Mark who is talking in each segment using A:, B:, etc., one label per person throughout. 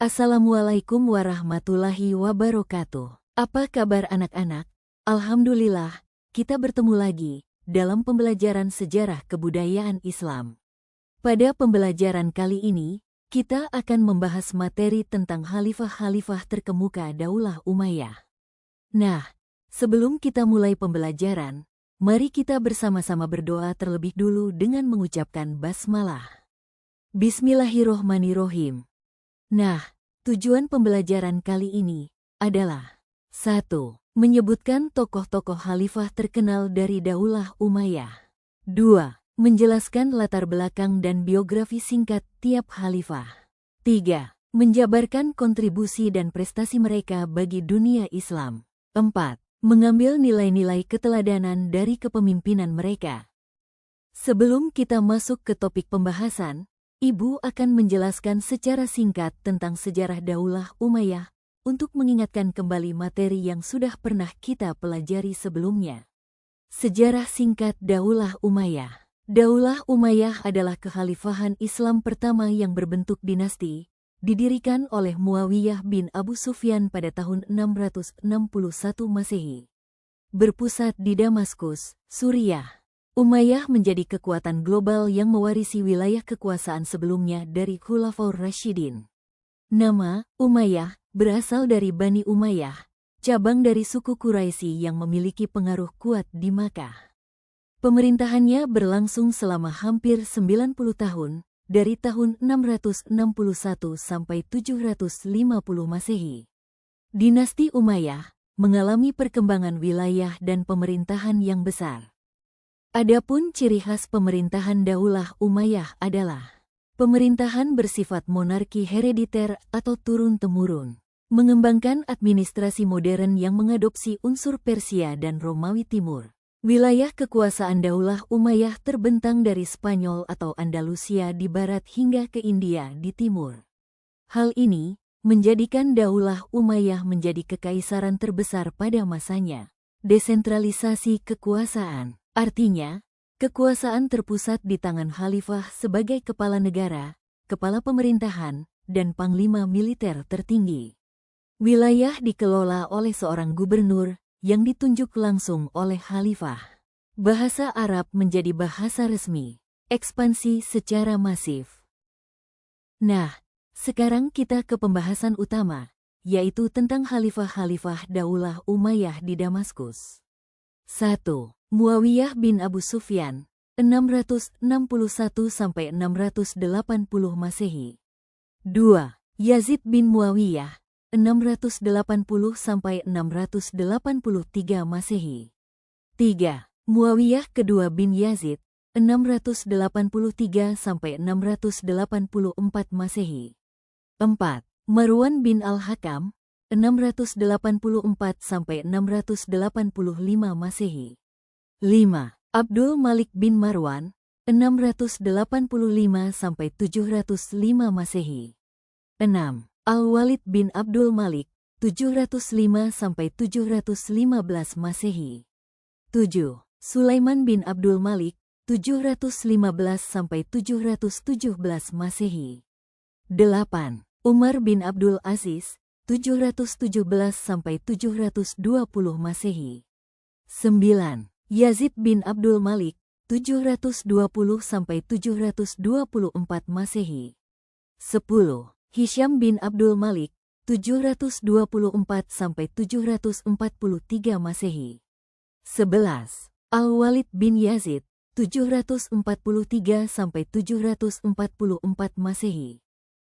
A: Assalamualaikum warahmatullahi wabarakatuh. Apa kabar anak-anak? Alhamdulillah, kita bertemu lagi dalam pembelajaran sejarah kebudayaan Islam. Pada pembelajaran kali ini, kita akan membahas materi tentang khalifah-khalifah terkemuka Daulah Umayyah. Nah, sebelum kita mulai pembelajaran, mari kita bersama-sama berdoa terlebih dulu dengan mengucapkan basmalah. Bismillahirrohmanirrohim. Nah, tujuan pembelajaran kali ini adalah 1. Menyebutkan tokoh-tokoh khalifah terkenal dari Daulah Umayyah. 2. Menjelaskan latar belakang dan biografi singkat tiap khalifah. 3. Menjabarkan kontribusi dan prestasi mereka bagi dunia Islam. 4. Mengambil nilai-nilai keteladanan dari kepemimpinan mereka. Sebelum kita masuk ke topik pembahasan, Ibu akan menjelaskan secara singkat tentang sejarah Daulah Umayyah untuk mengingatkan kembali materi yang sudah pernah kita pelajari sebelumnya. Sejarah singkat Daulah Umayyah. Daulah Umayyah adalah kekhalifahan Islam pertama yang berbentuk dinasti, didirikan oleh Muawiyah bin Abu Sufyan pada tahun 661 Masehi. Berpusat di Damaskus, Suriah. Umayyah menjadi kekuatan global yang mewarisi wilayah kekuasaan sebelumnya dari Khulafaur Rasyidin. Nama Umayyah berasal dari Bani Umayyah, cabang dari suku Quraisy yang memiliki pengaruh kuat di Makkah. Pemerintahannya berlangsung selama hampir 90 tahun, dari tahun 661 sampai 750 Masehi. Dinasti Umayyah mengalami perkembangan wilayah dan pemerintahan yang besar. Adapun ciri khas pemerintahan Daulah Umayyah adalah pemerintahan bersifat monarki herediter atau turun-temurun, mengembangkan administrasi modern yang mengadopsi unsur Persia dan Romawi Timur. Wilayah kekuasaan Daulah Umayyah terbentang dari Spanyol atau Andalusia di barat hingga ke India di timur. Hal ini menjadikan Daulah Umayyah menjadi kekaisaran terbesar pada masanya. Desentralisasi kekuasaan. Artinya, kekuasaan terpusat di tangan khalifah sebagai kepala negara, kepala pemerintahan, dan panglima militer tertinggi. Wilayah dikelola oleh seorang gubernur yang ditunjuk langsung oleh khalifah. Bahasa Arab menjadi bahasa resmi. Ekspansi secara masif. Nah, sekarang kita ke pembahasan utama, yaitu tentang khalifah-khalifah Daulah Umayyah di Damaskus. 1. Muawiyah bin Abu Sufyan, 661–680 Masehi. 2. Yazid bin Muawiyah, 680–683 Masehi. 3. Muawiyah kedua bin Yazid, 683–684 Masehi. 4. Marwan bin Al-Hakam, 684–685 Masehi. 5. Abdul Malik bin Marwan, 685–705 Masehi. 6. Al-Walid bin Abdul Malik, 705–715 Masehi. 7. Sulaiman bin Abdul Malik, 715–717 Masehi. 8. Umar bin Abdul Aziz, 717–720 Masehi. 9. Yazid bin Abdul Malik, 720–724 Masehi. 10. Hisham bin Abdul Malik, 724–743 Masehi. 11. Al-Walid bin Yazid, 743–744 Masehi.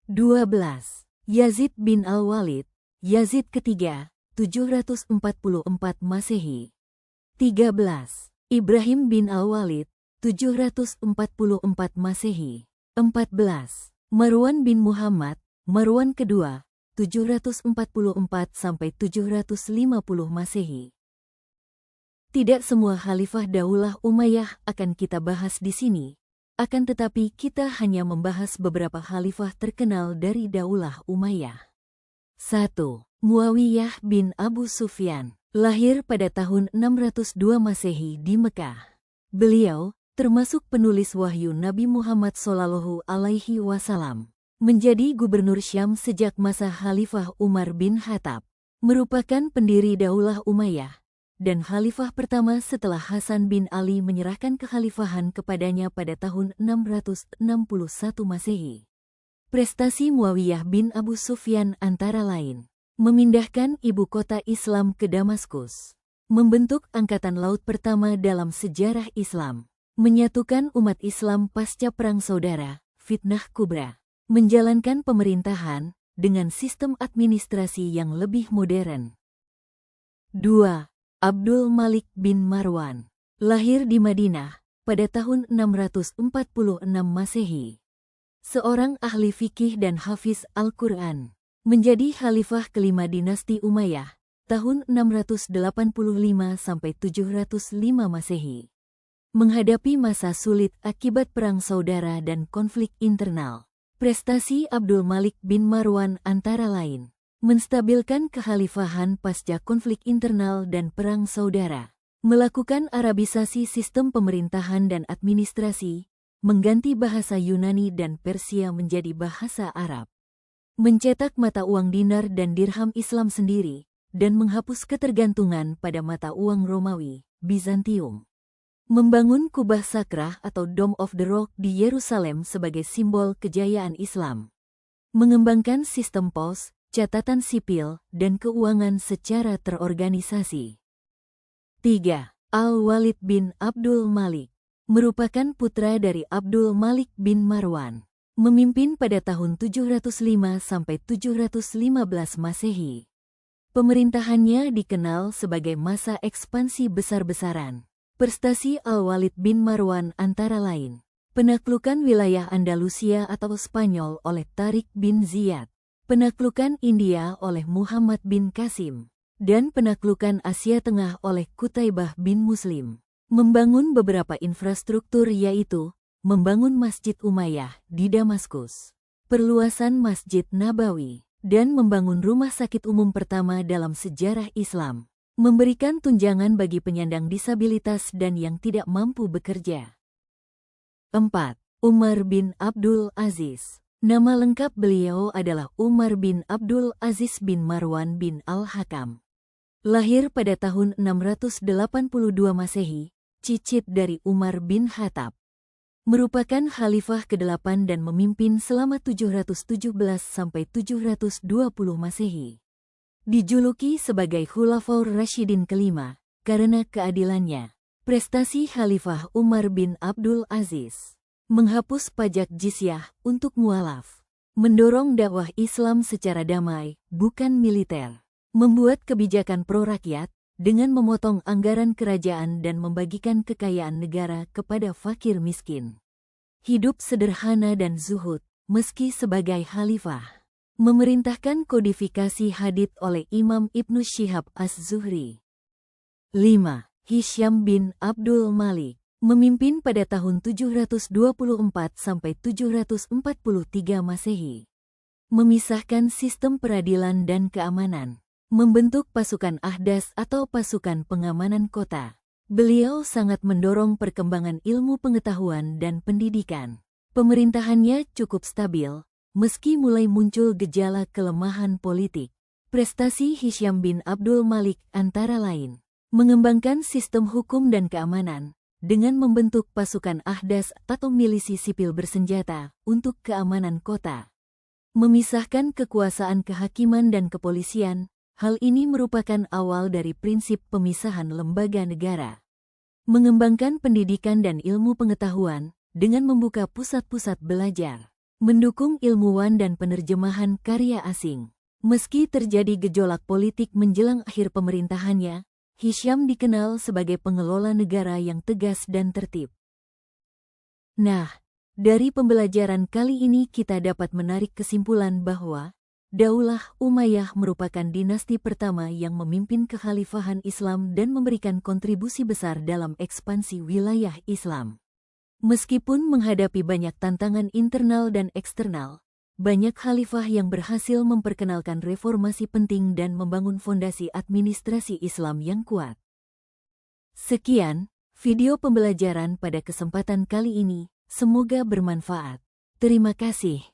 A: 12. Yazid bin Al-Walid, Yazid ketiga, 744 Masehi. 13. Ibrahim bin Al-Walid, 744 Masehi. 14. Marwan bin Muhammad, Marwan kedua, 744–750 Masehi. Tidak semua khalifah Daulah Umayyah akan kita bahas di sini, akan tetapi kita hanya membahas beberapa khalifah terkenal dari Daulah Umayyah. 1. Muawiyah bin Abu Sufyan. Lahir pada tahun 602 Masehi di Mekah. Beliau termasuk penulis wahyu Nabi Muhammad SAW. menjadi gubernur Syam sejak masa Khalifah Umar bin Khattab, merupakan pendiri Daulah Umayyah, dan khalifah pertama setelah Hasan bin Ali menyerahkan kekhalifahan kepadanya pada tahun 661 Masehi. Prestasi Muawiyah bin Abu Sufyan antara lain, memindahkan ibu kota Islam ke Damaskus, membentuk Angkatan Laut pertama dalam sejarah Islam, menyatukan umat Islam pasca Perang Saudara, Fitnah Kubra, menjalankan pemerintahan dengan sistem administrasi yang lebih modern. 2. Abdul Malik bin Marwan, lahir di Madinah pada tahun 646 Masehi. Seorang ahli fikih dan hafiz Al-Quran, menjadi khalifah kelima dinasti Umayyah tahun 685 sampai 705 Masehi. Menghadapi masa sulit akibat perang saudara dan konflik internal, prestasi Abdul Malik bin Marwan antara lain, menstabilkan kekhalifahan pasca konflik internal dan perang saudara, melakukan Arabisasi sistem pemerintahan dan administrasi, mengganti bahasa Yunani dan Persia menjadi bahasa Arab, mencetak mata uang dinar dan dirham Islam sendiri, dan menghapus ketergantungan pada mata uang Romawi, Bizantium. Membangun Kubah Sakrah atau Dome of the Rock di Yerusalem sebagai simbol kejayaan Islam. Mengembangkan sistem pos, catatan sipil, dan keuangan secara terorganisasi. 3. Al-Walid bin Abdul Malik, merupakan putra dari Abdul Malik bin Marwan, memimpin pada tahun 705 sampai 715 Masehi. Pemerintahannya dikenal sebagai masa ekspansi besar-besaran. Prestasi Al-Walid bin Marwan antara lain, penaklukan wilayah Andalusia atau Spanyol oleh Tariq bin Ziyad, penaklukan India oleh Muhammad bin Qasim, dan penaklukan Asia Tengah oleh Qutaibah bin Muslim. Membangun beberapa infrastruktur yaitu, membangun Masjid Umayyah di Damaskus, perluasan Masjid Nabawi, dan membangun rumah sakit umum pertama dalam sejarah Islam. Memberikan tunjangan bagi penyandang disabilitas dan yang tidak mampu bekerja. 4. Umar bin Abdul Aziz. Nama lengkap beliau adalah Umar bin Abdul Aziz bin Marwan bin Al-Hakam. Lahir pada tahun 682 Masehi, cicit dari Umar bin Khattab. Merupakan khalifah ke-8 dan memimpin selama 717 sampai 720 Masehi. Dijuluki sebagai Khulafaur Rasyidin kelima, karena keadilannya. Prestasi Khalifah Umar bin Abdul Aziz, menghapus pajak jizyah untuk mualaf, mendorong dakwah Islam secara damai, bukan militer, membuat kebijakan pro-rakyat, dengan memotong anggaran kerajaan dan membagikan kekayaan negara kepada fakir miskin. Hidup sederhana dan zuhud, meski sebagai khalifah. Memerintahkan kodifikasi hadits oleh Imam Ibnu Syihab Az-Zuhri. 5. Hisyam bin Abdul Malik, memimpin pada tahun 724 sampai 743 Masehi. Memisahkan sistem peradilan dan keamanan, membentuk pasukan Ahdas atau pasukan pengamanan kota. Beliau sangat mendorong perkembangan ilmu pengetahuan dan pendidikan. Pemerintahannya cukup stabil, meski mulai muncul gejala kelemahan politik. Prestasi Hisyam bin Abdul Malik antara lain, mengembangkan sistem hukum dan keamanan, dengan membentuk pasukan Ahdas atau milisi sipil bersenjata untuk keamanan kota. Memisahkan kekuasaan kehakiman dan kepolisian, hal ini merupakan awal dari prinsip pemisahan lembaga negara. Mengembangkan pendidikan dan ilmu pengetahuan, dengan membuka pusat-pusat belajar. Mendukung ilmuwan dan penerjemahan karya asing. Meski terjadi gejolak politik menjelang akhir pemerintahannya, Hisyam dikenal sebagai pengelola negara yang tegas dan tertib. Nah, dari pembelajaran kali ini kita dapat menarik kesimpulan bahwa Daulah Umayyah merupakan dinasti pertama yang memimpin kekhalifahan Islam dan memberikan kontribusi besar dalam ekspansi wilayah Islam. Meskipun menghadapi banyak tantangan internal dan eksternal, banyak khalifah yang berhasil memperkenalkan reformasi penting dan membangun fondasi administrasi Islam yang kuat. Sekian video pembelajaran pada kesempatan kali ini, semoga bermanfaat. Terima kasih.